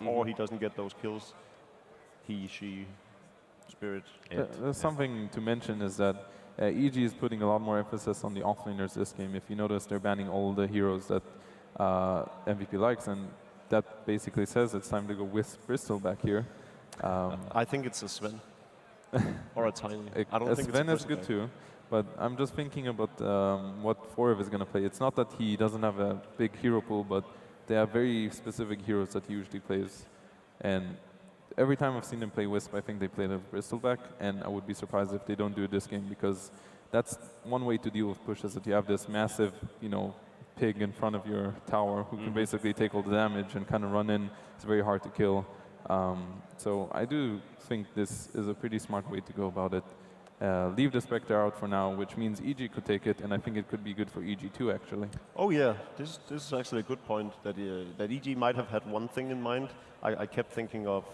or he doesn't get those kills, he, she, spirit. There's something to mention is that EG is putting a lot more emphasis on the offlaners this game. If you notice, they're banning all the heroes that MVP likes, and that basically says it's time to go with Bristol back here. I think it's a Sven. Or a Tiny. I don't think Sven it's is good too, but I'm just thinking about what Forev is going to play. It's not that he doesn't have a big hero pool, but they have very specific heroes that he usually plays. And every time I've seen them play Wisp, I think they play the Bristol back, and I would be surprised if they don't do it this game, because that's one way to deal with pushes, that you have this massive, pig in front of your tower who can basically take all the damage and kind of run in. It's very hard to kill. So I do think this is a pretty smart way to go about it. Leave the Spectre out for now, which means EG could take it, and I think it could be good for EG too, actually. Oh yeah, this is actually a good point, that EG might have had one thing in mind. I kept thinking of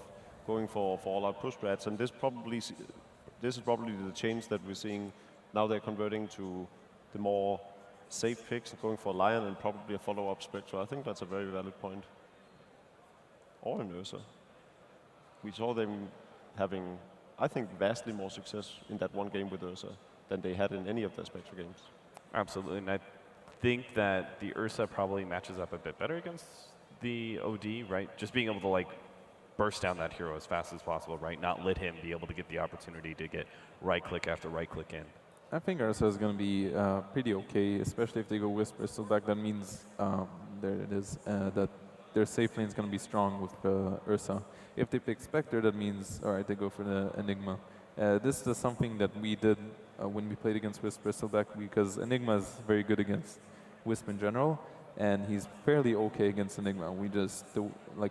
going for all-out push strats, and this is probably the change that we're seeing. Now they're converting to the more safe picks, going for Lion and probably a follow-up Spectre. I think that's a very valid point. Or an Ursa. We saw them having, I think, vastly more success in that one game with Ursa than they had in any of their Spectre games. Absolutely, and I think that the Ursa probably matches up a bit better against the OD, right? Just being able to burst down that hero as fast as possible, right? Not let him be able to get the opportunity to get right-click after right-click in. I think Ursa is going to be pretty okay, especially if they go with Bristol back. That means, there it is, that their safe lane is going to be strong with Ursa. If they pick Spectre, that means, all right, they go for the Enigma. This is something that we did when we played against Wisp Bristol back, because Enigma is very good against Wisp in general, and he's fairly okay against Enigma. We just,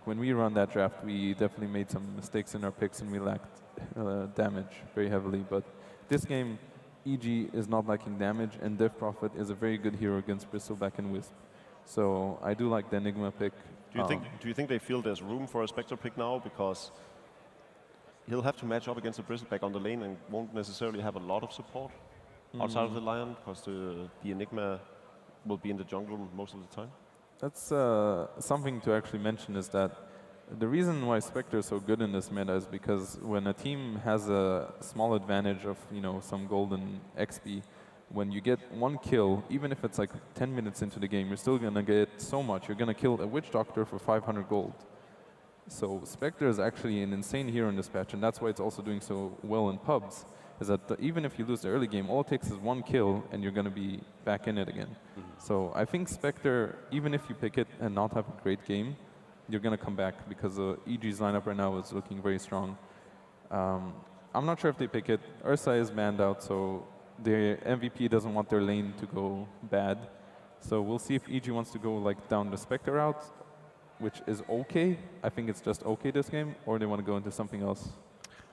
when we run that draft, we definitely made some mistakes in our picks, and we lacked damage very heavily. But this game, EG is not lacking damage, and Death Prophet is a very good hero against Bristleback and Wisp. So I do like the Enigma pick. Do you think they feel there's room for a Spectre pick now? Because he'll have to match up against the Bristleback on the lane and won't necessarily have a lot of support outside of the Lion, because the Enigma will be in the jungle most of the time. That's something to actually mention, is that the reason why Spectre is so good in this meta is because when a team has a small advantage of some golden XP, when you get one kill, even if it's 10 minutes into the game, you're still going to get so much. You're going to kill a Witch Doctor for 500 gold. So Spectre is actually an insane hero in this patch, and that's why it's also doing so well in pubs, is that even if you lose the early game, all it takes is one kill and you're going to be back in it again. So I think Spectre, even if you pick it and not have a great game, you're going to come back, because EG's lineup right now is looking very strong. I'm not sure if they pick it. Ursa is banned out, so the MVP doesn't want their lane to go bad. So we'll see if EG wants to go down the Spectre route, which is okay. I think it's just okay this game, or they want to go into something else.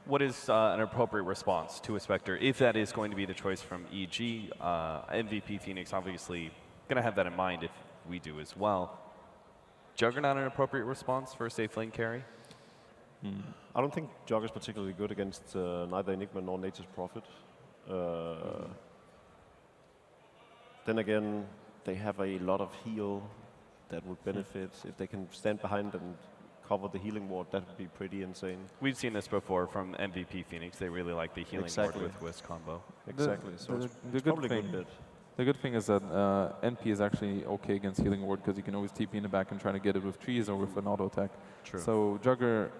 What is an appropriate response to a Spectre, if that is going to be the choice from EG? MVP Phoenix obviously going to have that in mind if we do as well. Juggernaut an appropriate response for a safe lane carry? I don't think Jug is particularly good against neither Enigma nor Nature's Prophet. Then again, they have a lot of heal that would benefit. If they can stand behind and cover the healing ward, that would be pretty insane. We've seen this before from MVP Phoenix. They really like the healing ward with Wisp combo. Exactly. The good thing is that NP is actually okay against healing ward, because you can always TP in the back and try to get it with trees or with an auto attack. True. So Jugger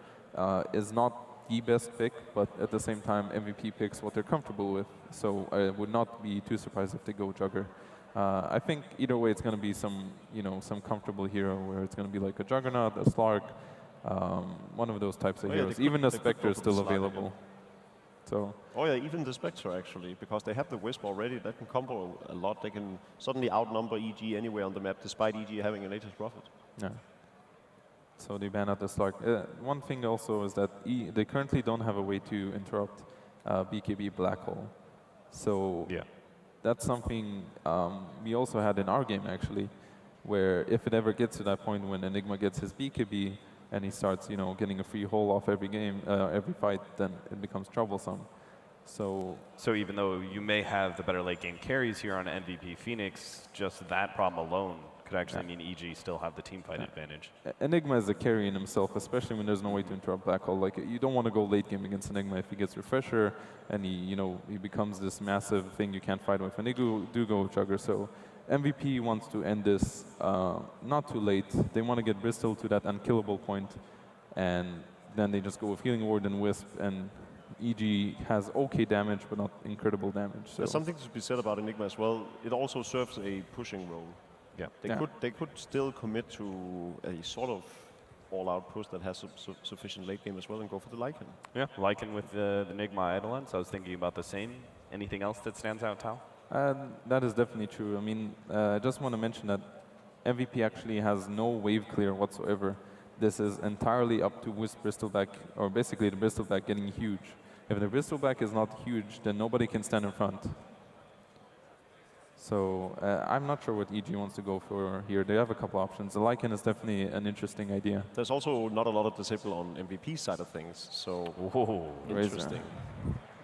is not the best pick, but at the same time MVP picks what they're comfortable with. So I would not be too surprised if they go Jugger. I think either way it's going to be some comfortable hero, where it's going to be like a Juggernaut, a Slark, one of those types of heroes. Even the Spectre is still available. So. Oh yeah, even the Spectre actually, because they have the Wisp already, that can combo a lot. They can suddenly outnumber EG anywhere on the map, despite EG having a Nature's Prophet. Yeah. So they ban out the Slark. One thing also is that they currently don't have a way to interrupt BKB Black Hole. So yeah, that's something we also had in our game actually, where if it ever gets to that point when Enigma gets his BKB and he starts, getting a free hole off every game, every fight, then it becomes troublesome. So even though you may have the better late game carries here on MVP Phoenix, just that problem alone could actually mean EG still have the team fight advantage. Enigma is a carry in himself, especially when there's no way to interrupt Black Hole. Like, you don't want to go late game against Enigma if he gets Refresher and he becomes this massive thing you can't fight with. And they do go Jugger, so MVP wants to end this not too late. They want to get Bristol to that unkillable point, and then they just go with Healing Ward and Wisp, and EG has okay damage, but not incredible damage. So There's something to be said about Enigma as well. It also serves a pushing role. Yeah. They could still commit to a sort of all-out push that has sufficient late game as well and go for the Lycan. Yeah, Lycan with the Enigma Eidolons. I was thinking about the same. Anything else that stands out, Tao? that is definitely true. I mean, I just want to mention that MVP actually has no wave clear whatsoever. This is entirely up to Wisp Bristleback, or basically the Bristleback getting huge. If the Bristleback is not huge, then nobody can stand in front. So I'm not sure what EG wants to go for here. They have a couple options. The Lycan is definitely an interesting idea. There's also not a lot of disable on MVP side of things, so interesting.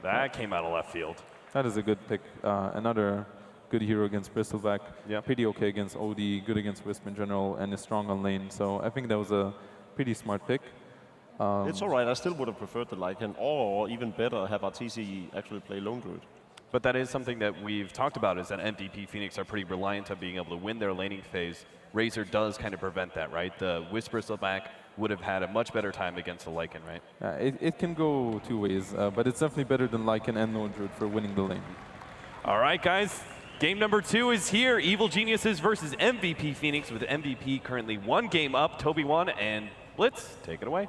That came out of left field. That is a good pick. Another good hero against Bristleback. Yeah. Pretty okay against OD, good against Wisp in general, and is strong on lane. So I think that was a pretty smart pick. It's all right. I still would have preferred the Lycan, or even better, have RTC actually play Lone Druid. But that is something that we've talked about, is that MVP Phoenix are pretty reliant on being able to win their laning phase. Razor does kind of prevent that, right? The Wisp Bristleback would have had a much better time against the Lycan, right? It can go two ways, but it's definitely better than Lycan and Lone Druid for winning the lane. All right, guys. Game number 2 is here. Evil Geniuses versus MVP Phoenix, with MVP currently 1 game up. Toby 1 and Blitz, take it away.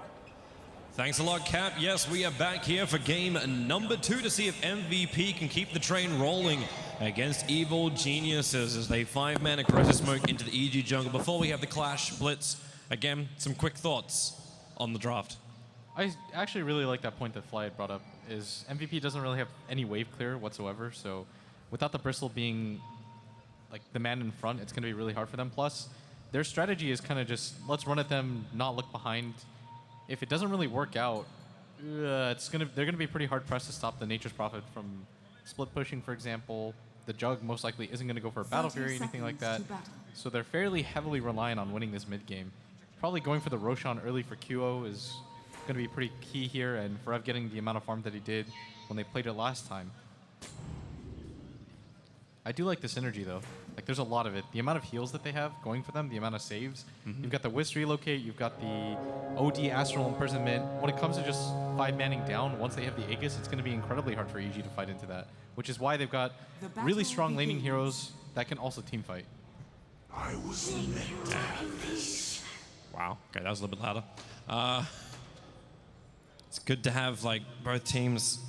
Thanks a lot, Cap. Yes, we are back here for game number 2 to see if MVP can keep the train rolling against Evil Geniuses as they 5-man aggressive smoke into the EG jungle. Before we have the clash, Blitz, again, some quick thoughts on the draft. I actually really like that point that Fly had brought up, is MVP doesn't really have any wave clear whatsoever, so without the Bristle being like the man in front, it's going to be really hard for them. Plus, their strategy is kind of just, let's run at them, not look behind. If it doesn't really work out, they're gonna be pretty hard pressed to stop the Nature's Prophet from split pushing, for example. The Jug most likely isn't gonna go for a Battle Fury or anything like that. So they're fairly heavily reliant on winning this mid game. Probably going for the Roshan early for QO is gonna be pretty key here, and Forev getting the amount of farm that he did when they played it last time. I do like the synergy though. Like, there's a lot of it. The amount of heals that they have going for them, the amount of saves. You've got the Wisp relocate, you've got the OD Astral Imprisonment. When it comes to just 5-manning down, once they have the Aegis, it's going to be incredibly hard for EG to fight into that. Which is why they've got really strong laning heroes that can also team fight. I was meant to have this. Wow, okay, that was a little bit louder. It's good to have, like, both teams.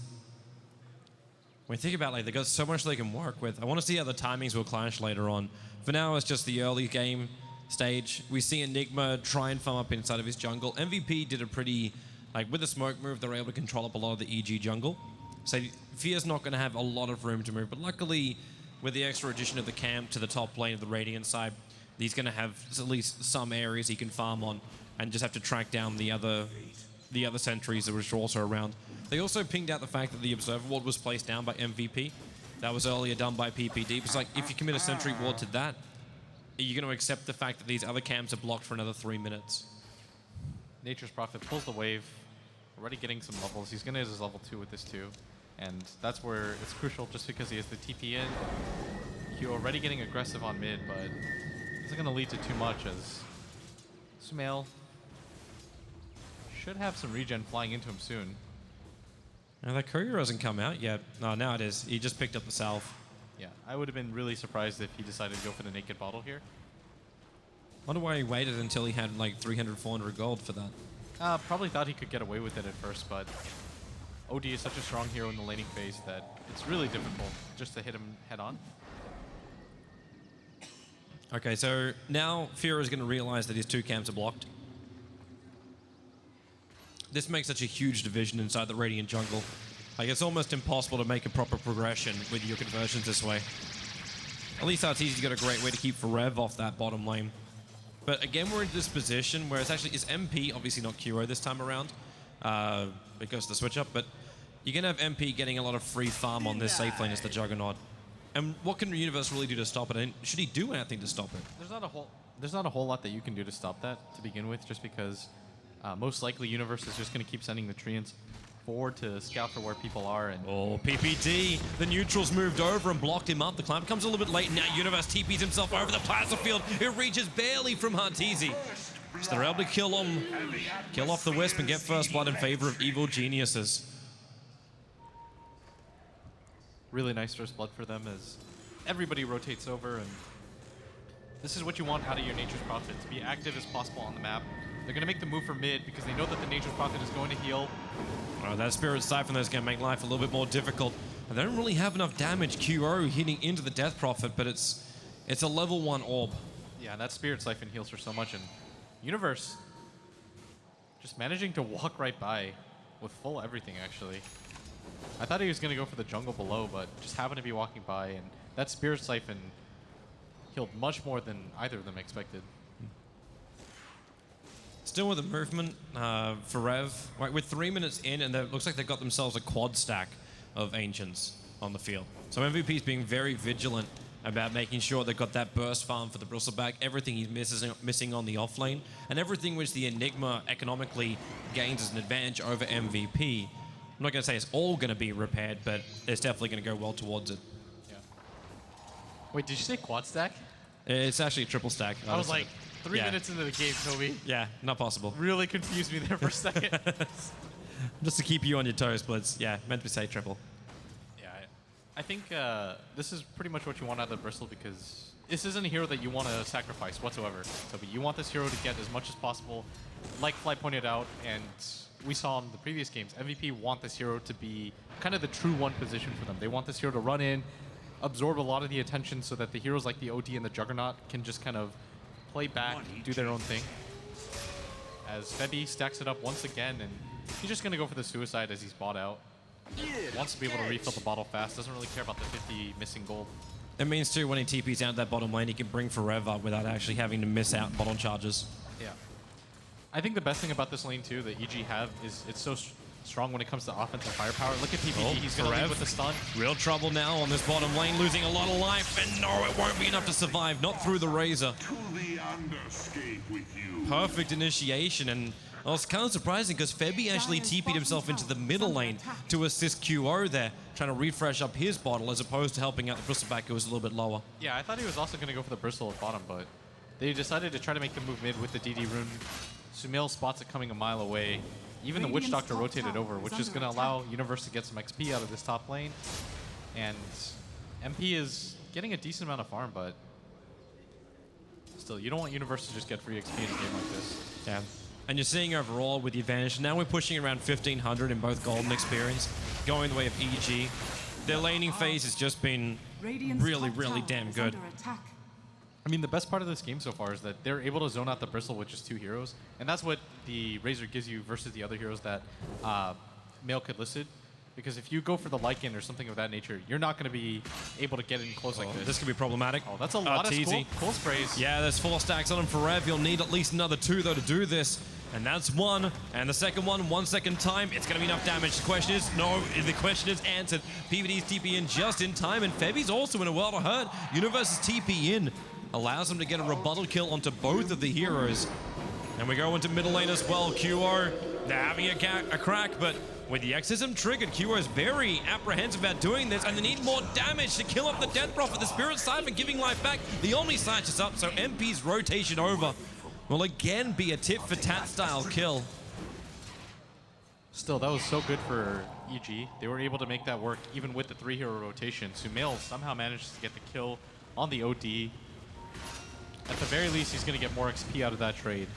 When you think about, like, they've got so much they can work with. I want to see how the timings will clash later on. For now, it's just the early game stage. We see Enigma try and farm up inside of his jungle. MVP did a pretty, like, with the smoke move, they're able to control up a lot of the EG jungle. So Fear's not going to have a lot of room to move. But luckily, with the extra addition of the camp to the top lane of the Radiant side, he's going to have at least some areas he can farm on and just have to track down the other sentries that were also around. They also pinged out the fact that the Observer Ward was placed down by MVP. That was earlier done by PPD. It's like, if you commit a sentry ward to that, are you going to accept the fact that these other camps are blocked for another 3 minutes? Nature's Prophet pulls the wave, already getting some levels. He's going to use his level 2 with this too. And that's where it's crucial, just because he has the TP in. Q already getting aggressive on mid, but isn't going to lead to too much, as Sumail should have some regen flying into him soon. Now that courier hasn't come out yet. No, now it is. He just picked up the salve. Yeah, I would have been really surprised if he decided to go for the naked bottle here. Wonder why he waited until he had like 300, 400 gold for that. Probably thought he could get away with it at first, but OD is such a strong hero in the laning phase that it's really difficult just to hit him head on. Okay, so now Fear is going to realize that his 2 camps are blocked. This makes such a huge division inside the Radiant jungle. Like, it's almost impossible to make a proper progression with your conversions this way. At least RTZ's got a great way to keep Forev off that bottom lane. But again, we're in this position where it's MP, obviously not QO this time around, because of the switch up, but you're going to have MP getting a lot of free farm on this safe lane as the Juggernaut. And what can Universe really do to stop it? And should he do anything to stop it? There's not a whole lot that you can do to stop that to begin with, just because most likely Universe is just going to keep sending the Treants forward to scout for where people are. And Oh, PPD. The neutrals moved over and blocked him up. The climb comes a little bit late. Now Universe TPs himself over the plasma field. It reaches barely from Arteezy. So they're able to kill off the Wisp and get first blood in favor of Evil Geniuses. really nice first blood for them as everybody rotates over, and this is what you want out of your Nature's Prophet, to be active as possible on the map. They're going to make the move for mid because they know that the Nature's Prophet is going to heal. Oh, that Spirit Siphon is going to make life a little bit more difficult. And they don't really have enough damage. QO hitting into the Death Prophet, but it's a level 1 orb. Yeah, and that Spirit Siphon heals for so much, and Universe just managing to walk right by with full everything, actually. I thought he was going to go for the jungle below, but just happened to be walking by, and that Spirit Siphon killed much more than either of them expected. Still with the movement for Rev. Right, we're 3 minutes in, and it looks like they've got themselves a quad stack of Ancients on the field. So MVP's being very vigilant about making sure they've got that burst farm for the Bristleback, everything he's missing on the offlane, and everything which the Enigma economically gains as an advantage over MVP. I'm not going to say it's all going to be repaired, but it's definitely going to go well towards it. Yeah. Wait, did you say quad stack? It's actually a triple stack. I was like, 3 minutes into the game, Toby. Yeah, not possible. Really confused me there for a second. Just to keep you on your toes, Blitz. Yeah, meant to say triple. Yeah, I think this is pretty much what you want out of the Bristle, because this isn't a hero that you want to sacrifice whatsoever. Toby, you want this hero to get as much as possible. Like Fly pointed out, and we saw in the previous games, MVP want this hero to be kind of the true one position for them. They want this hero to run in, absorb a lot of the attention so that the heroes like the OD and the Juggernaut can just kind of play back, do their own thing. As Febby stacks it up once again, and he's just going to go for the suicide as he's bought out. Wants to be able to refill the bottle fast, doesn't really care about the 50 missing gold. It means too, when he TPs down to that bottom lane, he can bring forever without actually having to miss out bottom charges. Yeah. I think the best thing about this lane too that EG have is it's so strong when it comes to offensive firepower. Look at PPD, he's going to lead with the stun. Real trouble now on this bottom lane, losing a lot of life, and no, it won't be enough to survive, not through the Razor. To the underscape with you. Perfect initiation, and well, it's kind of surprising because Febby actually TP'd himself into the middle lane to assist QO there, trying to refresh up his bottle as opposed to helping out the Bristleback, who was a little bit lower. Yeah, I thought he was also going to go for the Bristle at bottom, but they decided to try to make the move mid with the DD rune. Sumail spots it coming a mile away. Even the Witch Doctor rotated over, which is going to allow Universe to get some XP out of this top lane. And MP is getting a decent amount of farm, but still, you don't want Universe to just get free XP in a game like this. Yeah. And you're seeing overall with the advantage, now we're pushing around 1,500 in both Golden Experience, going the way of EG. Their laning phase has just been really, really damn good. I mean, the best part of this game so far is that they're able to zone out the Bristle with just 2 heroes, and that's what the Razor gives you versus the other heroes that Male could listed. Because if you go for the Lycan or something of that nature, you're not going to be able to get in close like this. This could be problematic. Oh, that's a lot of cool sprays. Yeah, there's 4 stacks on him for Rev. He'll need at least another 2, though, to do this. And that's 1. And the second one, 1 second time. It's going to be enough damage. The question is, no, the question is answered. PVD's TP in just in time, and Febby's also in a world of hurt. Universe's TP in allows him to get a rebuttal kill onto both of the heroes. And we go into middle lane as well. QO, they're having a crack, but with the Exorcism triggered, QO is very apprehensive about doing this, and they need more damage to kill off the Death Prophet. The Spirit Siphon giving life back. The only Sight is up, so MP's rotation over will again be a tit-for-tat style kill. Still, that was so good for EG. They were able to make that work even with the 3-hero rotation. Sumail somehow managed to get the kill on the OD. At the very least, he's going to get more XP out of that trade.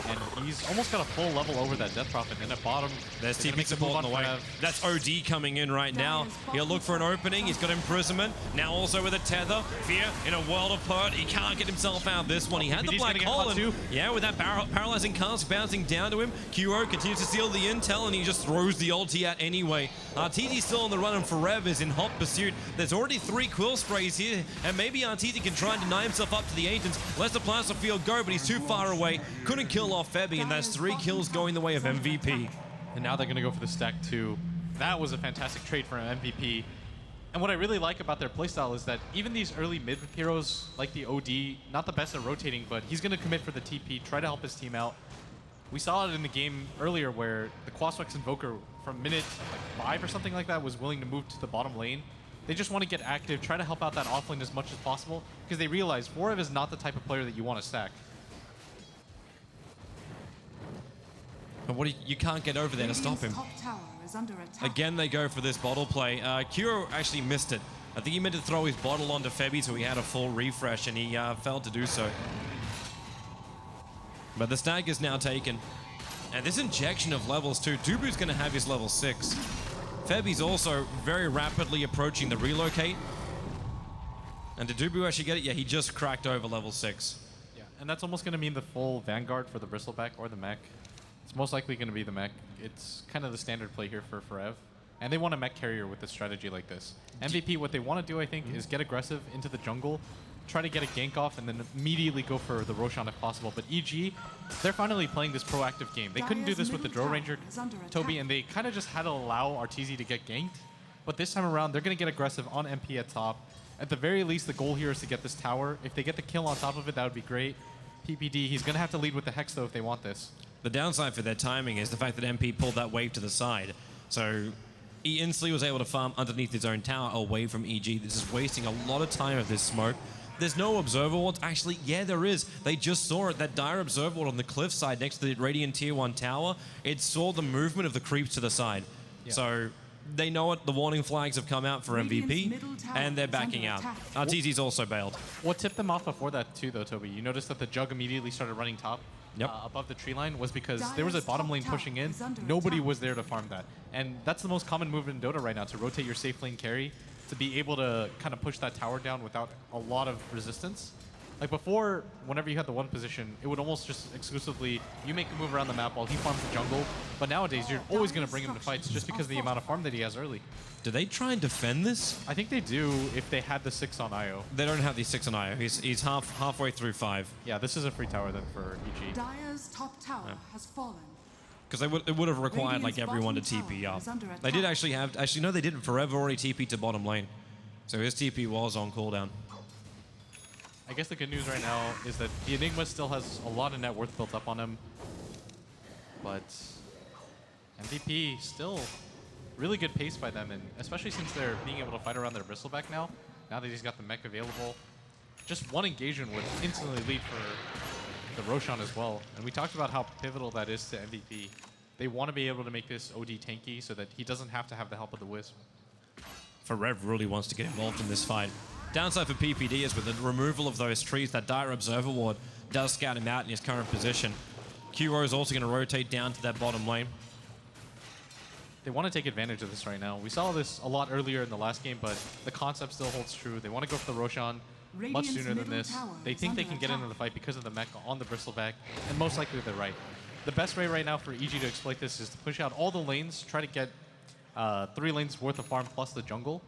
And he's almost got a full level over that Death Prophet. And at bottom, there's TP support on the way. That's OD coming in right now. He'll look for an opening. He's got imprisonment. Now also with a tether. Fear in a world of hurt. He can't get himself out of this one. He had the Black Hole. Yeah, with that paralyzing cast bouncing down to him. QO continues to steal the intel, and he just throws the ulti out anyway. Arteezy's still on the run, and Forever is in hot pursuit. There's already 3 quill sprays here, and maybe Arteezy can try and deny himself up to the Ancients. Lets the plasma field go, but he's too far away. Couldn't kill off Febby, and that's 3 kills going the way of MVP. And now they're going to go for the stack 2. That was a fantastic trade for MVP. And what I really like about their playstyle is that even these early mid heroes, like the OD, not the best at rotating, but he's going to commit for the TP, try to help his team out. We saw it in the game earlier where the Quaswex Invoker from minute like 5 or something like that was willing to move to the bottom lane. They just want to get active, try to help out that offlane as much as possible, because they realize Vorev is not the type of player that you want to stack. But what you can't get over there to stop him. Top tower is under attack. Again, they go for this bottle play. Kuro actually missed it. I think he meant to throw his bottle onto Febby so he had a full refresh, and he failed to do so. But the stag is now taken. And this injection of levels too. Dubu's going to have his level 6. Febby's also very rapidly approaching the relocate. And did Dubu actually get it? Yeah, he just cracked over level 6. Yeah, and that's almost going to mean the full Vanguard for the Bristleback or the mech. It's most likely going to be the mech. It's kind of the standard play here for Forev. And they want a mech carrier with a strategy like this. MVP, what they want to do, I think, is get aggressive into the jungle, try to get a gank off, and then immediately go for the Roshan if possible. But EG, they're finally playing this proactive game. They couldn't do this with the Drow Ranger, Toby, and they kind of just had to allow RTZ to get ganked. But this time around, they're going to get aggressive on MP at top. At the very least, the goal here is to get this tower. If they get the kill on top of it, that would be great. PPD, he's going to have to lead with the Hex, though, if they want this. The downside for their timing is the fact that MP pulled that wave to the side. So he instantly was able to farm underneath his own tower away from EG. This is wasting a lot of time of this smoke. There's no observer wards. Actually, yeah, there is. They just saw it. That dire observer ward on the cliffside next to the Radiant Tier 1 tower, it saw the movement of the creeps to the side. Yeah. So they know it. The warning flags have come out for MVP, and they're backing out. RTZ's also bailed. What tipped them off before that too, though, Toby? You noticed that the Jug immediately started running top above the tree line was because there was a bottom lane pushing in. Nobody was there to farm that. And that's the most common move in Dota right now, to rotate your safe lane carry, to be able to kind of push that tower down without a lot of resistance. Like before, whenever you had the one position, it would almost just exclusively, you make a move around the map while he farms the jungle. But nowadays, you're always going to bring him to fights just because of the amount of farm that he has early. Do they try and defend this? I think they do if they had the 6 on IO. They don't have the 6 on IO. He's halfway through 5. Yeah, this is a free tower then for EG. Dire's top tower has fallen. Because it would have required like everyone to TP up. They did actually have, no, they didn't. Forever already TP to bottom lane. So his TP was on cooldown. I guess the good news right now is that the Enigma still has a lot of net worth built up on him. But MVP still really good pace by them, and especially since they're being able to fight around their Bristleback now that he's got the mech available. Just one engagement would instantly lead for the Roshan as well. And we talked about how pivotal that is to MVP. They want to be able to make this OD tanky so that he doesn't have to have the help of the Wisp. Forev really wants to get involved in this fight. Downside for PPD is with the removal of those trees, that dire observer ward does scout him out in his current position. Kuro is also going to rotate down to that bottom lane. They want to take advantage of this right now. We saw this a lot earlier in the last game, but the concept still holds true. They want to go for the Roshan much sooner than this. They think they can get into the fight because of the mech on the Bristleback, and most likely they're right. The best way right now for EG to exploit this is to push out all the lanes, try to get 3 lanes worth of farm plus the jungle.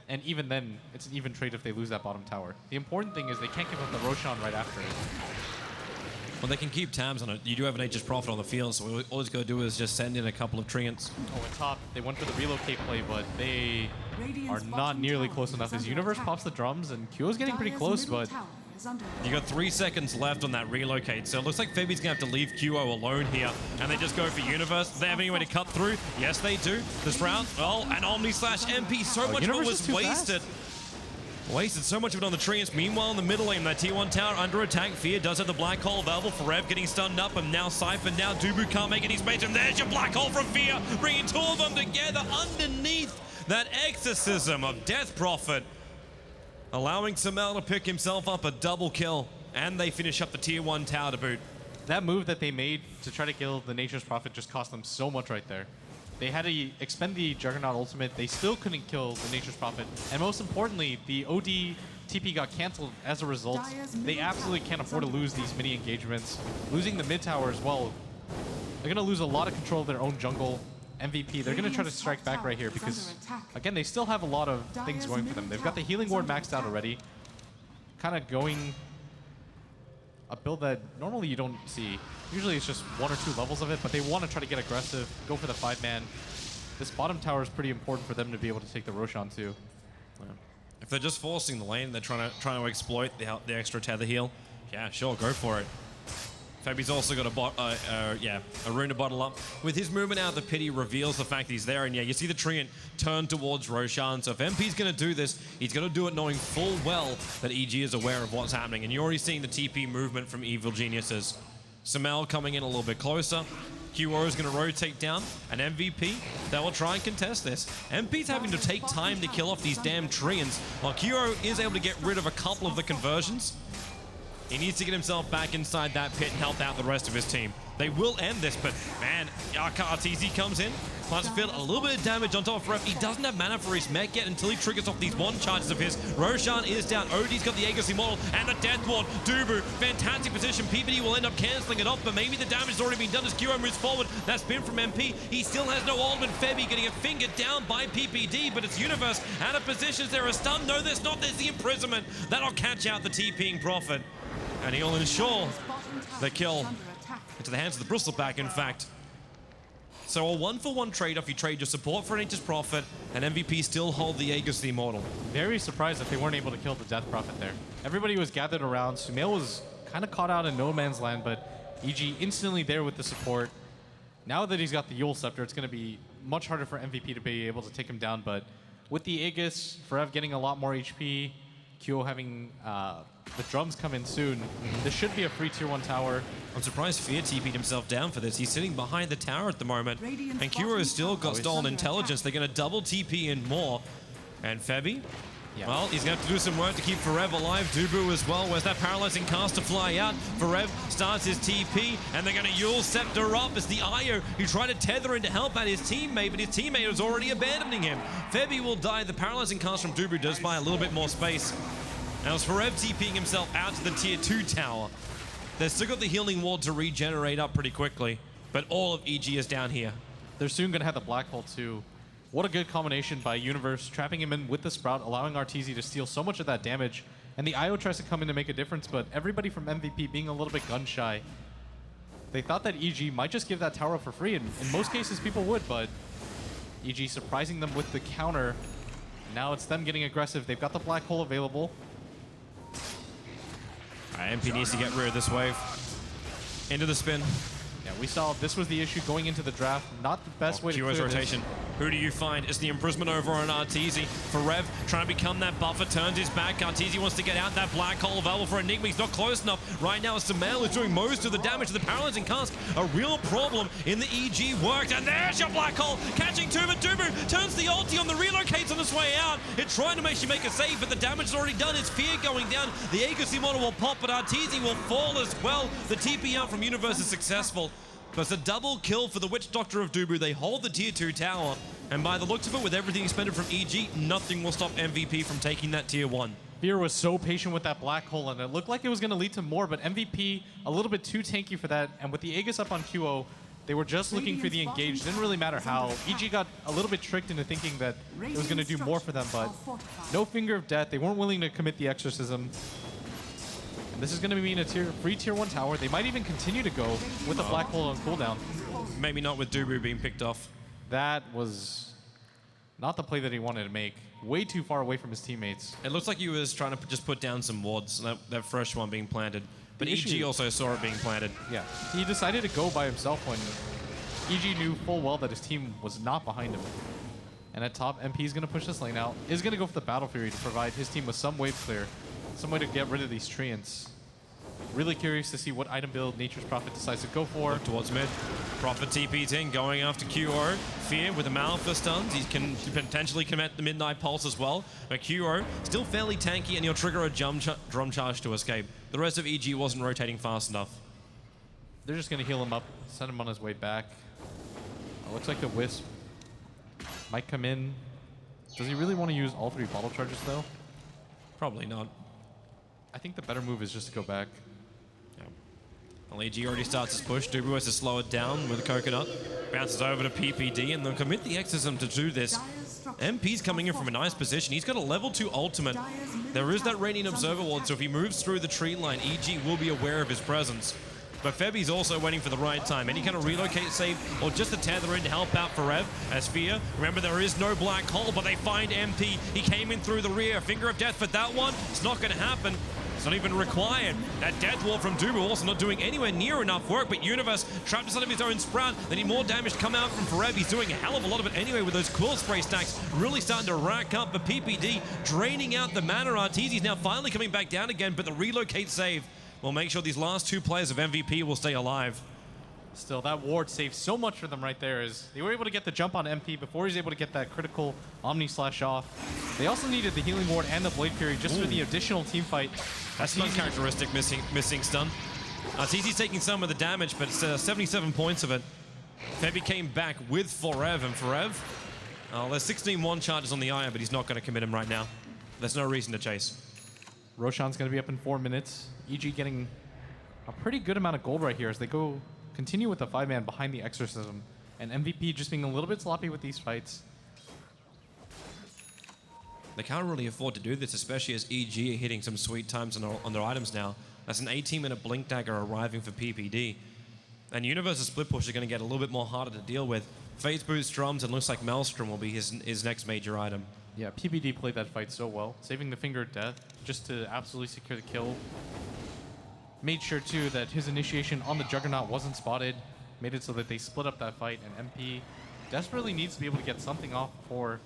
And even then, it's an even trade if they lose that bottom tower. The important thing is they can't give up the Roshan right after it. Well, they can keep tabs on it. You do have an Nature's Prophet on the field, so all he's got to do is just send in a couple of treants. Oh, and top, they went for the relocate play, but they are not nearly close enough. As Universe pops the drums, and Kyo's getting pretty close, but you got 3 seconds left on that relocate, so it looks like Febby's going to have to leave Kyo alone here, and they just go for Universe. Do they have any way to cut through? Yes, they do. This round, oh, and Omni slash MP, so much of it was wasted. Wasted so much of it on the treants. Meanwhile, in the middle lane, that T1 tower under attack. Fear does have the black hole available. Forev getting stunned up, and now Cypher. Now Dubu can't make any space, and there's your black hole from Fear, bringing 2 of them together underneath that exorcism of Death Prophet, allowing Samel to pick himself up a double kill, and they finish up the Tier 1 tower to boot. That move that they made to try to kill the Nature's Prophet just cost them so much right there. They had to expend the Juggernaut ultimate. They still couldn't kill the Nature's Prophet. And most importantly, the OD TP got canceled as a result. They absolutely can't afford to lose these mini engagements. Losing the mid tower as well. They're going to lose a lot of control of their own jungle. MVP, they're going to try to strike back right here because, again, they still have a lot of things going for them. They've got the healing ward maxed out already. Kind of going a build that normally you don't see. Usually it's just 1 or 2 levels of it, but they want to try to get aggressive, go for the 5-man. This bottom tower is pretty important for them to be able to take the Roshan too. If they're just forcing the lane, they're trying to exploit the extra tether heal. Yeah, sure, go for it. Fabi's also got a rune to bottle up. With his movement out of the pit, he reveals the fact that he's there, and yeah, you see the Treant turn towards Roshan. So if MP's going to do this, he's going to do it knowing full well that EG is aware of what's happening. And you're already seeing the TP movement from Evil Geniuses. Samel coming in a little bit closer. QO is going to rotate down, and MVP, they will try and contest this. MP's having to take time to kill off these damn Treants, while QO is able to get rid of a couple of the conversions. He needs to get himself back inside that pit and help out the rest of his team. They will end this, but man, RTZ comes in, plants to feel a little bit of damage on top of Rev. He doesn't have mana for his mech yet until he triggers off these one charges of his. Roshan is down. OD's got the Agassi model and the Death Ward. Dubu, fantastic position. PPD will end up cancelling it off, but maybe the damage has already been done as QO moves forward. That spin from MP. He still has no ultimate. Febby getting a finger down by PPD, but it's Universe out of positions. There a stun. No, there's not. There's the imprisonment. That'll catch out the TPing Prophet. And he'll ensure the kill into the hands of the Bristleback, in fact. So a 1-for-1 trade-off. You trade your support for Nature's Prophet, and MVP still hold the Aegis the Immortal. Very surprised that they weren't able to kill the Death Prophet there. Everybody was gathered around. Sumail was kind of caught out in no man's land, but EG instantly there with the support. Now that he's got the Yule Scepter, it's going to be much harder for MVP to be able to take him down, but with the Aegis, Forev getting a lot more HP, QO having the drums come in soon, this should be a free tier 1 tower. I'm surprised Fear TP'd himself down for this. He's sitting behind the tower at the moment, and QO has still got stolen intelligence. They're going to double TP in more. And Febby, well, he's going to have to do some work to keep Forev alive. Dubu as well. Where's that paralyzing cast to fly out? Forev starts his TP, and they're going to Yule Scepter up. It's the Io who tried to tether in to help out his teammate, but his teammate was already abandoning him. Febby will die. The paralyzing cast from Dubu does buy a little bit more space. Now it's Forev TPing himself out to the tier 2 tower. They've still got the healing ward to regenerate up pretty quickly, but all of EG is down here. They're soon going to have the Black Hole too. What a good combination by Universe, trapping him in with the Sprout, allowing RTZ to steal so much of that damage. And the IO tries to come in to make a difference, but everybody from MVP being a little bit gun-shy. They thought that EG might just give that tower up for free, and in most cases people would, but EG surprising them with the counter. Now it's them getting aggressive. They've got the Black Hole available. MP needs to get rid of this wave. Into the spin. Yeah, we saw this was the issue going into the draft. Not the best way to QO's clear rotation. this. Who do you find? It's the imprisonment over on RTZ. Forev trying to become that buffer, turns his back. RTZ wants to get out that black hole available for Enigma. He's not close enough. Right now, it's Sumail who's doing most of the damage to the paralyzing cast. A real problem in the EG worked. And there's your black hole. Catching Tuba. Dubu turns the ulti on the relocates on his way out. It's trying to actually make a save, but the damage is already done. It's Fear going down. The Agassi model will pop, but RTZ will fall as well. The TP out from Universe is successful. But it's a double kill for the Witch Doctor of Dubu. They hold the tier 2 tower. And by the looks of it, with everything expended from EG, nothing will stop MVP from taking that tier 1. Fear was so patient with that black hole, and it looked like it was going to lead to more, but MVP a little bit too tanky for that. And with the Aegis up on QO, they were just looking for the engage. Didn't really matter how. EG got a little bit tricked into thinking that it was going to do more for them, but no Finger of Death. They weren't willing to commit the exorcism. And this is going to mean a free tier 1 tower. They might even continue to go with the black hole on cooldown. Maybe not with Dubu being picked off. That was not the play that he wanted to make. Way too far away from his teammates. It looks like he was trying to just put down some wards, that fresh one being planted. But The EG issue- also saw it being planted. Yeah, he decided to go by himself when EG knew full well that his team was not behind him. And at top, MP is going to push this lane out. Is going to go for the Battle Fury to provide his team with some wave clear. Some way to get rid of these Treants. Really curious to see what item build Nature's Prophet decides to go for. Look towards mid. Prophet TP's in, going after QO. Fear with the Malphite stuns. He can potentially commit the Midnight Pulse as well. But QO still fairly tanky, and he'll trigger a drum charge to escape. The rest of EG wasn't rotating fast enough. They're just going to heal him up, send him on his way back. Looks like the Wisp might come in. Does he really want to use all 3 bottle charges, though? Probably not. I think the better move is just to go back. Well, EG already starts his push. Dubu has to slow it down with a coconut. Bounces over to PPD, and they'll commit the exorcism to do this. MP's coming in from a nice position. He's got a level 2 ultimate. There is that Radiant Observer ward, so if he moves through the tree line, EG will be aware of his presence. but Febi's also waiting for the right time. Any kind of relocate save or just a tether in to help out Forev as Fear. Remember, there is no black hole, but they find MP. He came in through the rear. Finger of Death for that one. It's not going to happen. It's not even required. That death wall from Dubu also not doing anywhere near enough work, but Universe trapped inside of his own Sprout. They need more damage to come out from Forev. He's doing a hell of a lot of it anyway with those Quill Spray stacks really starting to rack up. But PPD draining out the mana. Arteezy's now finally coming back down again, but the relocate save will make sure these last two players of MVP will stay alive. Still, that ward saved so much for them right there as they were able to get the jump on MP before he's able to get that critical Omni Slash off. They also needed the healing ward and the Blade Fury just for the additional team fight. That's uncharacteristic missing stun. Arteezy's taking some of the damage, but it's 77 points of it. Febi came back with Forev, and Forev, there's 16-1 charges on the Aya, but he's not going to commit him right now. There's no reason to chase. Roshan's going to be up in 4 minutes. EG getting a pretty good amount of gold right here as they continue with the 5-man behind the Exorcism, and MVP just being a little bit sloppy with these fights. They can't really afford to do this, especially as EG are hitting some sweet times on their items now. That's an 18-minute Blink Dagger arriving for PPD. And Universe's Split Push are going to get a little bit more harder to deal with. Phase Boost drums, and looks like Maelstrom will be his next major item. Yeah, PPD played that fight so well, saving the Finger of Death just to absolutely secure the kill. Made sure, too, that his initiation on the Juggernaut wasn't spotted. Made it so that they split up that fight, and MP desperately needs to be able to get something off before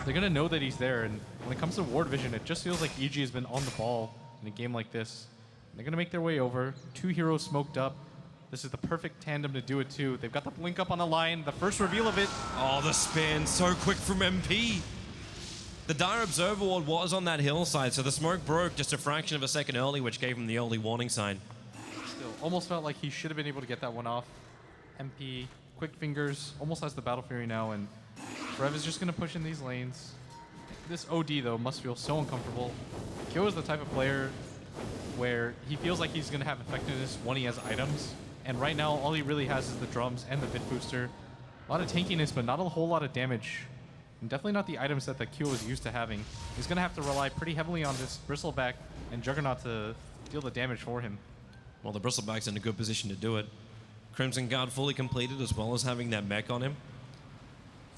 they're going to know that he's there. And when it comes to ward vision, it just feels like EG has been on the ball in a game like this. They're going to make their way over. 2 heroes smoked up. This is the perfect tandem to do it, too. They've got the blink up on the line. The first reveal of it. Oh, the spin. So quick from MP. The Dire Observer ward was on that hillside, so the smoke broke just a fraction of a second early, which gave him the early warning sign. Still, almost felt like he should have been able to get that one off. MP, quick fingers, almost has the Battle Fury now, and Rev is just going to push in these lanes. This OD, though, must feel so uncomfortable. Kyo is the type of player where he feels like he's going to have effectiveness when he has items, and right now, all he really has is the drums and the bit booster. A lot of tankiness, but not a whole lot of damage. And definitely not the items that the Q is used to having. He's going to have to rely pretty heavily on this Bristleback and Juggernaut to deal the damage for him. Well, the Bristleback's in a good position to do it. Crimson Guard fully completed, as well as having that mech on him.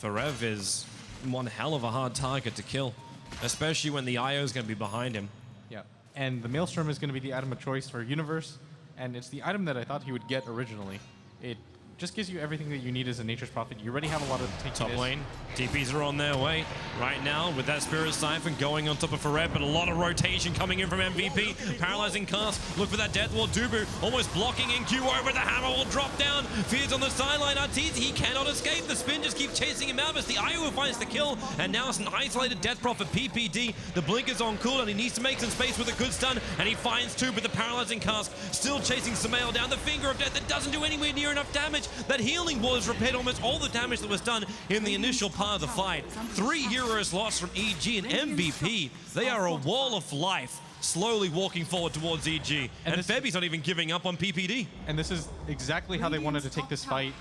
Forev is one hell of a hard target to kill, especially when the IO is going to be behind him. Yeah, and the Maelstrom is going to be the item of choice for Universe, and it's the item that I thought he would get originally. It just gives you everything that you need as a Nature's Prophet. You already have a lot of tankiness. Top lane, TPs are on their way right now with that Spirit Siphon going on top of Forev, but a lot of rotation coming in from MVP. Paralyzing cast, look for that Death Wall. Dubu almost blocking in Q over, the hammer will drop down. Fears on the sideline, Arteezy, he cannot escape. The spin just keeps chasing him out, but it's the IO who finds the kill, and now it's an isolated Death Prophet PPD. The blink is on cooldown, he needs to make some space with a good stun, and he finds two, but the Paralyzing cast still chasing Samael down. The Finger of Death that doesn't do anywhere near enough damage. That healing wall has repaired almost all the damage that was done in the initial part of the fight. 3 heroes lost from EG and MVP. They are a wall of life, slowly walking forward towards EG. And Febi's not even giving up on PPD. And this is exactly how they wanted to take this fight.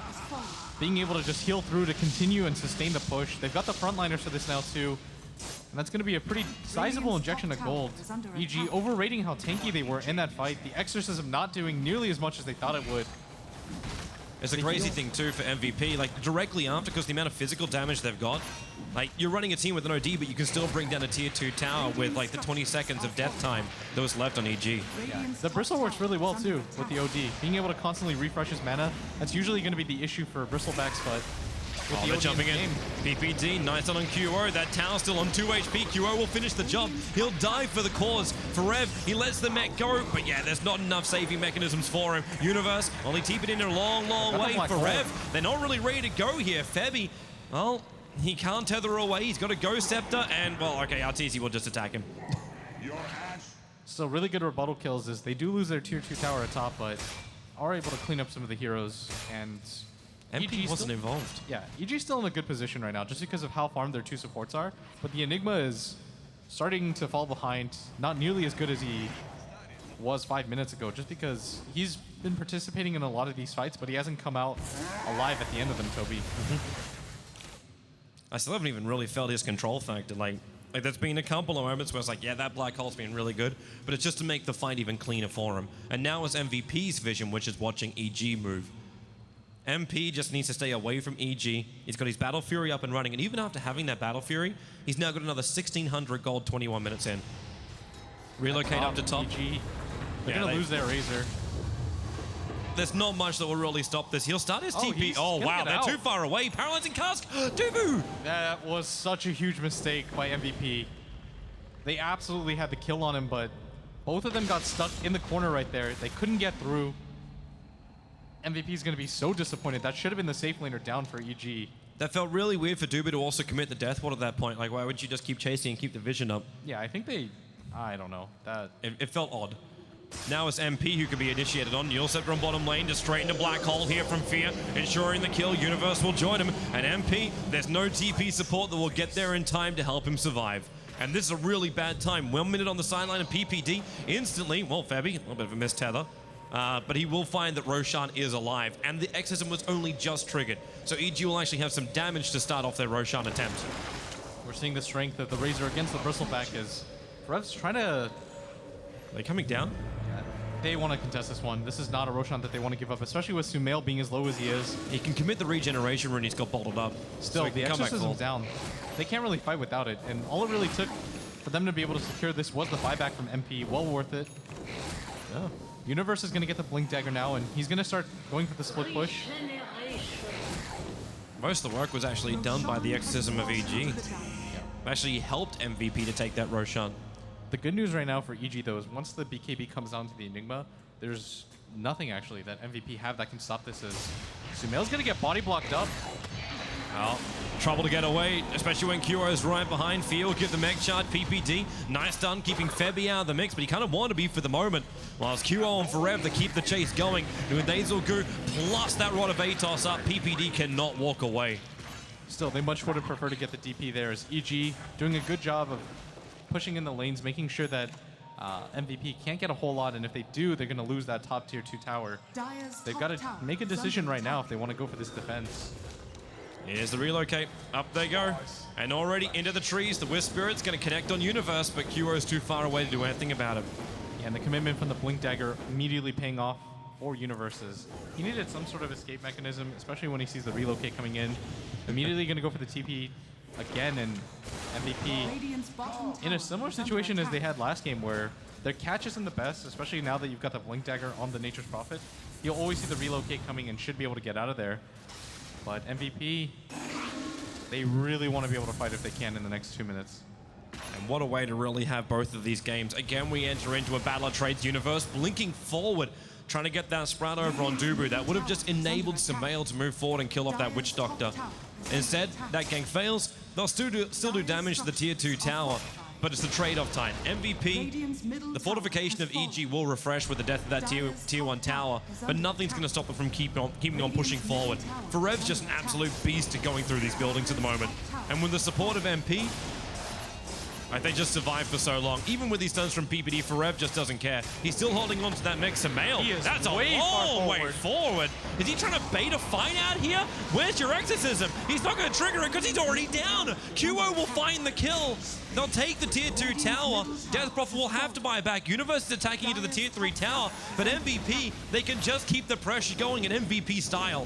Being able to just heal through to continue and sustain the push. They've got the frontliners for this now too. And that's going to be a pretty sizable injection of gold. EG overrating how tanky they were in that fight. The Exorcism not doing nearly as much as they thought it would. It's a crazy thing too for MVP, like directly after, because the amount of physical damage they've got. Like, you're running a team with an OD, but you can still bring down a tier 2 tower with like the 20 seconds of death time that was left on EG. Yeah. The Bristle works really well too with the OD. Being able to constantly refresh his mana, that's usually going to be the issue for Bristlebacks, but with they're jumping in. PPD, nice on QO. That tower still on 2 HP. QO will finish the job. He'll die for the cause. Forev, he lets the mech go, but yeah, there's not enough saving mechanisms for him. Universe, only keep it in a long, long way. Forev, they're not really ready to go here. Febi, well, he can't tether away. He's got a Ghost Scepter, and, well, okay, Arteezy will just attack him. So really good rebuttal kills is they do lose their tier 2 tower at top, but are able to clean up some of the heroes, and MP wasn't involved. Yeah, EG's still in a good position right now just because of how farmed their 2 supports are, but the Enigma is starting to fall behind, not nearly as good as he was 5 minutes ago, just because he's been participating in a lot of these fights, but he hasn't come out alive at the end of them, Toby. I still haven't even really felt his control factor. Like, Like, there's been a couple of moments where it's like, yeah, that black hole's been really good, but it's just to make the fight even cleaner for him. And now it's MVP's vision, which is watching EG move. MP just needs to stay away from EG. He's got his Battle Fury up and running, and even after having that Battle Fury, he's now got another 1,600 gold 21 minutes in. Relocate up to top. EG. They're going to lose their Razor. There's not much that will really stop this. He'll start his TP. Oh, wow, they're too far away. Paralyzing Cask. Dubu! That was such a huge mistake by MVP. They absolutely had the kill on him, but both of them got stuck in the corner right there. They couldn't get through. MVP is going to be so disappointed. That should have been the safe laner down for EG. That felt really weird for Dubu to also commit the death ward at that point. Like, why wouldn't you just keep chasing and keep the vision up? Yeah, I think they... I don't know. It felt odd. Now it's MP who can be initiated on. Neil Scepter on bottom lane, just straight into Black Hole here from Fear, ensuring the kill. Universe will join him. And MP, there's no TP support that will get there in time to help him survive. And this is a really bad time. 1 minute on the sideline of PPD. Instantly, well, Febby, a little bit of a mistether. But he will find that Roshan is alive. And the exorcism was only just triggered. So EG will actually have some damage to start off their Roshan attempt. We're seeing the strength of the Razor against the Bristleback as Rev's trying to... Are they coming down? They want to contest this one. This is not a Roshan that they want to give up, especially with Sumail being as low as he is. He can commit the regeneration rune. He's got bottled up. Still, so the exorcism's down. They can't really fight without it, and all it really took for them to be able to secure this was the buyback from MP. Well worth it. Yeah. Universe is going to get the Blink Dagger now, and he's going to start going for the split push. Most of the work was actually done by the exorcism of EG. Actually helped MVP to take that Roshan. The good news right now for EG, though, is once the BKB comes down to the Enigma, there's nothing, actually, that MVP have that can stop this. As Sumail's going to get body blocked up. Well, trouble to get away, especially when Kuro is right behind. Field give the mech shard, PPD. Nice done, keeping Febby out of the mix, but he kind of wanted to be for the moment. Whilst Kuro and Forever to keep the chase going. With Dazel Goo plus that Rod of Atos up, PPD cannot walk away. Still, they much would have preferred to get the DP there, as EG doing a good job of pushing in the lanes, making sure that MVP can't get a whole lot, and if they do, they're going to lose that top tier 2 tower. They've got to make a decision right now if they want to go for this defense. Here's the relocate. Up they go. And already into the trees. The Wisp Spirit's going to connect on Universe, but Kuro's too far away to do anything about it. Yeah, and the commitment from the Blink Dagger immediately paying off for Universes. He needed some sort of escape mechanism, especially when he sees the relocate coming in. Immediately going to go for the TP again, and MVP in a similar situation as they had last game, where their catch isn't the best, especially now that you've got the Blink Dagger on the Nature's Prophet. You'll always see the relocate coming and should be able to get out of there. But MVP, they really want to be able to fight if they can in the next 2 minutes. And what a way to really have both of these games. Again, we enter into a Battle of Trades Universe, blinking forward, trying to get that Sprout over on Dubu. That would have just enabled Sumail to move forward and kill off that Witch Doctor. Instead, that gank fails. They'll still do damage to the tier 2 tower, but it's the trade-off time. MVP, the fortification of EG will refresh with the death of that tier 1 tower, but nothing's going to stop it from keeping on pushing forward. Forev's just an absolute beast at going through these buildings at the moment. And with the support of MP, like, they just survived for so long. Even with these stuns from PPD, Forev just doesn't care. He's still holding on to that mech Sumail. That's a long way forward. Is he trying to bait a fight out here? Where's your exorcism? He's not going to trigger it because he's already down. QO will find the kill. They'll take the tier 2 tower. Death Prophet will have to buy back. Universe is attacking into the tier 3 tower, but MVP, they can just keep the pressure going in MVP style.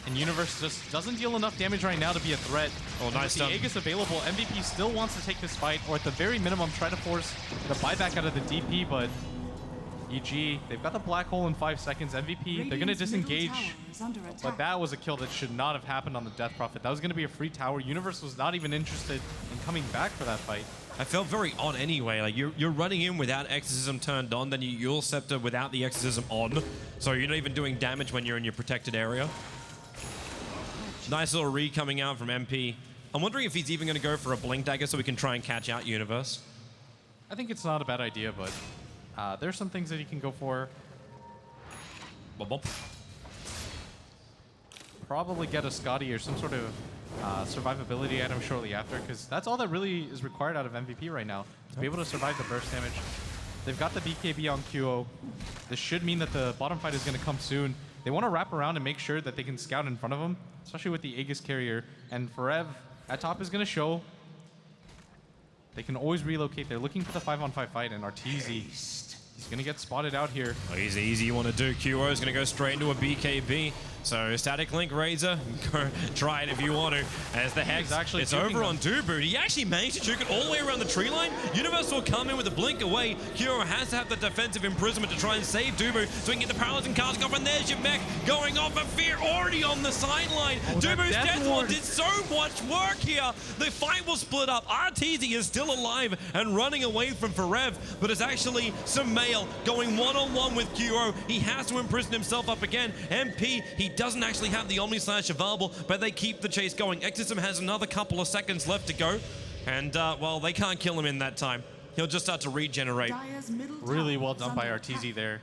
And Universe just doesn't deal enough damage right now to be a threat. Oh, nice with the Aegis available, MVP still wants to take this fight, or at the very minimum try to force the buyback out of the DP, but EG, they've got the black hole in 5 seconds. MVP, they're going to disengage, but that was a kill that should not have happened on the Death Prophet. That was going to be a free tower. Universe was not even interested in coming back for that fight. I felt very odd anyway. Like, you're running in without Exorcism turned on, then you Eul Scepter without the Exorcism on, so you're not even doing damage when you're in your protected area. Nice little read coming out from MP. I'm wondering if he's even going to go for a Blink Dagger so we can try and catch out Universe. I think it's not a bad idea, but there's some things that he can go for. Bump, bump. Probably get a Scotty or some sort of survivability item shortly after, because that's all that really is required out of MVP right now, to be able to survive the burst damage. They've got the BKB on QO. This should mean that the bottom fight is going to come soon. They want to wrap around and make sure that they can scout in front of them, especially with the Aegis carrier. And Forev at top is going to show. They can always relocate. They're looking for the 5-on-5 fight, and Arteezy, he's going to get spotted out here. Oh, easy you want to do. QO is going to go straight into a BKB. So Static Link Razor, go try it if you want to. As the Hex, it's over on Dubu. He actually managed to juke it all the way around the tree line. Universe will come in with a blink away. Kuro has to have the defensive imprisonment to try and save Dubu so he can get the paralyzing cast off. And there's your mech going off of Fear already on the sideline. Dubu's Death Ward did so much work here. The fight will split up. Arteezy is still alive and running away from Forev, but it's actually Sumail going one-on-one with Kuro. He has to imprison himself up again. MP, he doesn't actually have the Omni Slash available, but they keep the chase going. Exorcism has another couple of seconds left to go, and well, they can't kill him in that time. He'll just start to regenerate. Really well done by Arteezy there.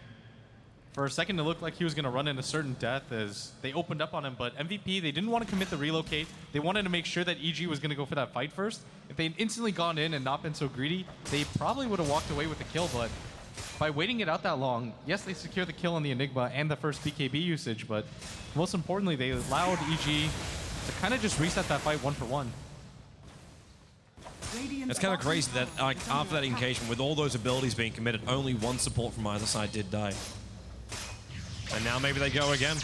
For a second, it looked like he was going to run into certain death as they opened up on him, but MVP, they didn't want to commit the relocate. They wanted to make sure that EG was going to go for that fight first. If they'd instantly gone in and not been so greedy, they probably would have walked away with the kill, but by waiting it out that long, yes, they secured the kill on the Enigma and the first BKB usage, but most importantly, they allowed EG to kind of just reset that fight 1-for-1. It's kind of crazy that like, after that engagement, with all those abilities being committed, only one support from either side did die. And now maybe they go again.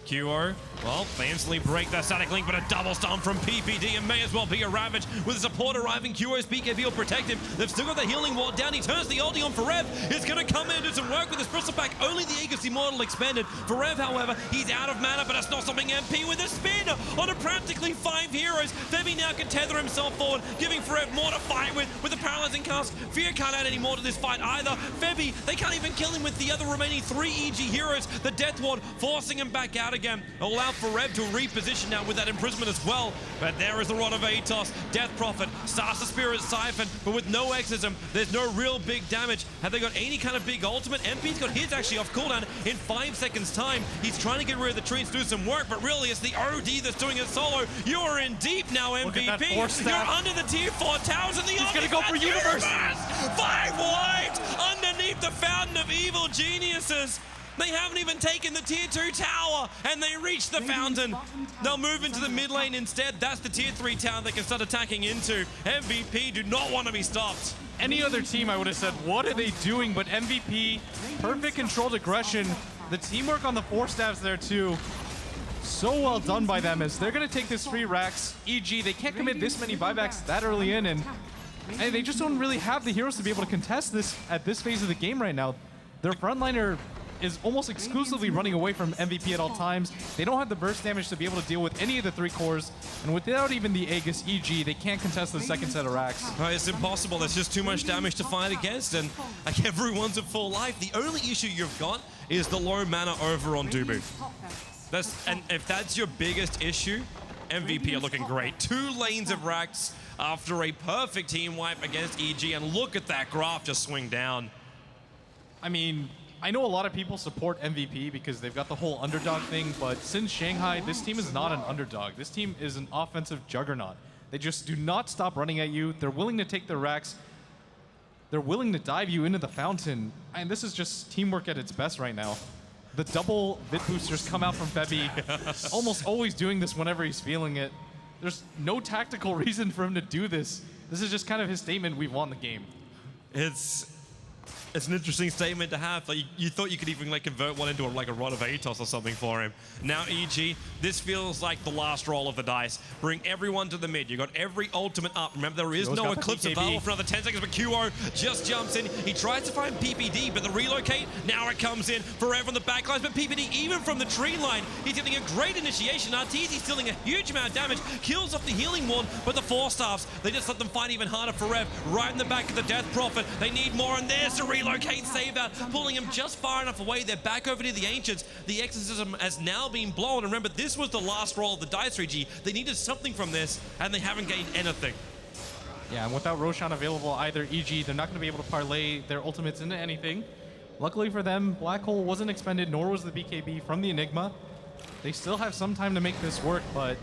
QO, well, they instantly break that static link, but a double stun from PPD and may as well be a Ravage. With the support arriving, QO's BKB will protect him. They've still got the healing ward down. He turns the ulti on Forev. He's going to come in and do some work with his Bristle Pack. Only the Aegis Immortal expanded. Forev, however, he's out of mana, but it's not stopping MP with a spin on a practically 5 heroes. Febby now can tether himself forward, giving Forev more to fight with the paralyzing cast. Fear can't add any more to this fight either. Febby, they can't even kill him with the other remaining 3 EG heroes. The Death Ward forcing him back out again. Allow Forev to reposition now with that imprisonment as well. But there is the Rod of Atos. Death Prophet starts the Spirit Siphon, but with no Exorcism, there's no real big damage. Have they got any kind of big ultimate? MP's got his actually off cooldown in 5 seconds time. He's trying to get rid of the trees to do some work, but really it's the OD that's doing it solo. You are in deep now, MVP. You're under the tier 4 towers and the He's gonna go for Universe. 5 lives underneath the Fountain of Evil Geniuses. They haven't even taken the tier 2 tower, and they reach the fountain. They'll move into the mid lane instead. That's the tier 3 tower they can start attacking into. MVP do not want to be stopped. Any other team, I would have said, what are they doing? But MVP, perfect controlled aggression. The teamwork on the 4 stabs there too. So well done by them as they're going to take this free racks. EG, they can't commit this many buybacks that early in, and they just don't really have the heroes to be able to contest this at this phase of the game right now. Their frontliner is almost exclusively running away from MVP at all times. They don't have the burst damage to be able to deal with any of the 3 cores, and without even the Aegis EG, they can't contest the second set of racks. It's impossible. There's just too much damage to fight against, and like everyone's at full life. The only issue you've got is the low mana over on Dubu. And if that's your biggest issue, MVP are looking great. 2 lanes of racks after a perfect team wipe against EG, and look at that graph just swing down. I mean, I know a lot of people support MVP because they've got the whole underdog thing, but since Shanghai, this team is not an underdog. This team is an offensive juggernaut. They just do not stop running at you. They're willing to take their racks. They're willing to dive you into the fountain. And this is just teamwork at its best right now. The double bit boosters come out from Febby, almost always doing this whenever he's feeling it. There's no tactical reason for him to do this. This is just kind of his statement, we've won the game. It's an interesting statement to have. Like, you thought you could even like convert one into a Rod of Atos or something for him. Now EG, this feels like the last roll of the dice. Bring everyone to the mid. You got every ultimate up. Remember, there is no Eclipse available for another 10 seconds, but QO just jumps in. He tries to find PPD, but the relocate, now it comes in forever on the backlines. But PPD, even from the tree line, he's getting a great initiation. Arteezy dealing a huge amount of damage, kills off the healing ward, but the 4 staffs, they just let them fight even harder for Rev. Right in the back of the Death Prophet. They need more, and there's the relocate save out, pulling him just far enough away. They're back over near the Ancients. The Exorcism has now been blown. And remember, this was the last roll of the dice 3G. They needed something from this, and they haven't gained anything. Yeah, and without Roshan available either, EG, they're not going to be able to parlay their ultimates into anything. Luckily for them, Black Hole wasn't expended, nor was the BKB from the Enigma. They still have some time to make this work, but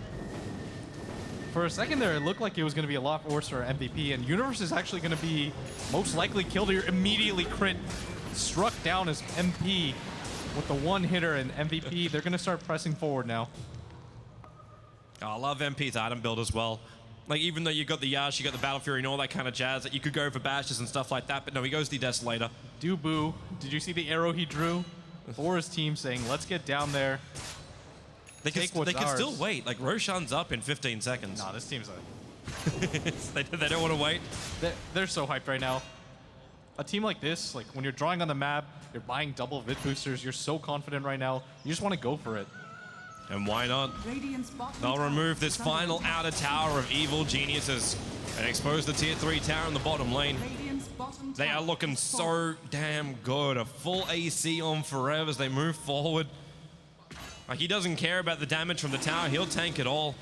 for a second there, it looked like it was going to be a lot worse for MVP, and Universe is actually going to be most likely killed here, immediately crit, struck down as MP with the 1-hitter, and MVP, they're going to start pressing forward now. Oh, I love MP's item build as well. Like, even though you got the Yash, you got the Battle Fury and all that kind of jazz, that you could go for bashes and stuff like that, but no, he goes the Desolator. Boo. Did you see the arrow he drew for his team saying, let's get down there? They can still wait. Like, Roshan's up in 15 seconds. Nah, this team's they don't want to wait. They're so hyped right now. A team like this, like when you're drawing on the map, you're buying double Vid boosters, you're so confident right now, you just want to go for it. And why not? Radiant's bottom They'll tower remove this is under final attack. outer tower of evil geniuses and expose the tier 3 tower in the bottom lane. Radiant's bottom They tower are looking has fallen. so damn good. A full AC on Forever as they move forward. Like, he doesn't care about the damage from the tower. He'll tank it all.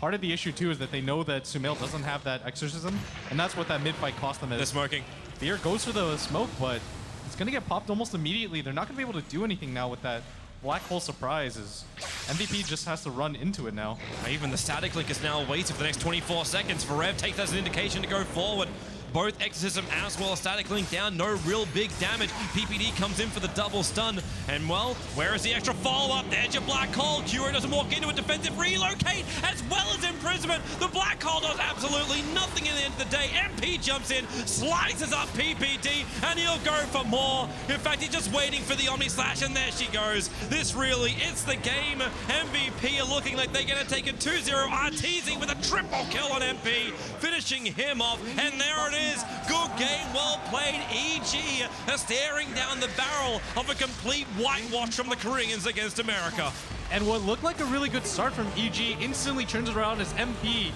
Part of the issue too is that they know that Sumail doesn't have that exorcism, and that's what that mid fight cost them. They're smoking. Fear goes for the smoke, but it's gonna get popped almost immediately. They're not gonna be able to do anything now with that black hole surprise. As MVP just has to run into it now. Even the static link is now waiting for the next 24 seconds. Forev takes that as an indication to go forward. Both Exorcism as well as Static Link down, no real big damage. PPD comes in for the double stun. And well, where is the extra follow-up? There's your Black Hole. Kuro doesn't walk into a defensive relocate as well as imprisonment. The Black Hole does absolutely nothing at the end of the day. MP jumps in, slices up PPD, and he'll go for more. In fact, he's just waiting for the Omni Slash, and there she goes. This really, it's the game. MVP are looking like they're gonna take a 2-0. Arteezy with a triple kill on MP, finishing him off, and there it is. Good game, well played. EG are staring down the barrel of a complete whitewash from the Koreans against America. And what looked like a really good start from EG instantly turns around as MP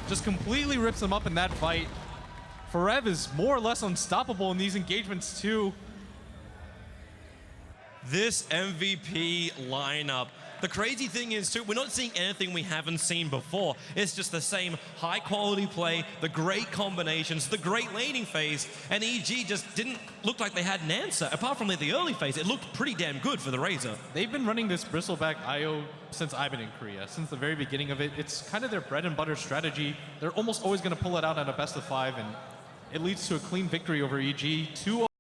just completely rips them up in that fight. Forev is more or less unstoppable in these engagements too. This MVP lineup. The crazy thing is, too, we're not seeing anything we haven't seen before. It's just the same high-quality play, the great combinations, the great laning phase, and EG just didn't look like they had an answer. Apart from the early phase, it looked pretty damn good for the Razor. They've been running this Bristleback IO since I've been in Korea, since the very beginning of it. It's kind of their bread and butter strategy. They're almost always going to pull it out at a best of 5, and it leads to a clean victory over EG. 2